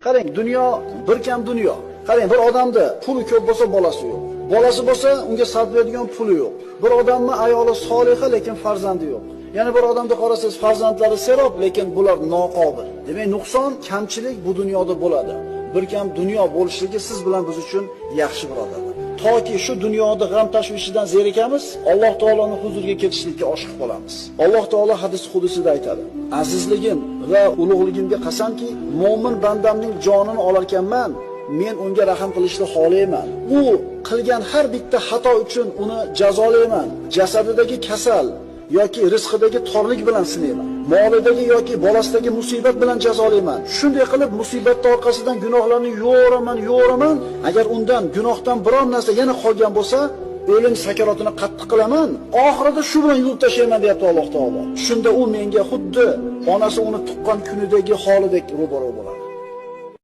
Qarang, dunyo bir kam dunyo. Qarang, bir odamda puli ko'p bo'lsa bolasi yo'q. Bolasi bo'lsa, unga sarf beradigan puli yo'q. Bir odamning ayoli soliha, lekin farzandi yo'q. Yana bir odamda qarasangiz, farzandlari serob, lekin bular noqobil. Demak, nuqson, kamchilik bu dunyoda bo'ladi. Bir kam dunyo bo'lishligi siz bilan biz uchun yaxshi birodarlar. Toki shu dunyoda g'am tashvishidan zerikamiz, Alloh taoloning huzuriga ketishlikka oshiq bo'lamiz. Alloh taolo hadis qudusida aytadi: "Azizligim va ulug'ligimga qasamki, mo'min bandamning jonini olarkanman, men unga rahim qilishni xohlayman. U qilgan har bitta xato uchun uni jazolayman. Jasadidagi kasal yoki rizqidagi torlik bilan sinayman. Molidagi yoki bolasidagi musibat bilan jazolayman. Shunday qilib musibatning orqasidan gunohlarni yo'raman. Agar undan gunohdan biror narsa yana qolgan bo'lsa, o'lim sakarotini qattiq qilaman. Oxirida shu bilan yuvib tashlayman", deyapti Alloh taolo. Shunda u menga xuddi onasi uni tuqqan kunidagi holidek ro'baro bo'ladi.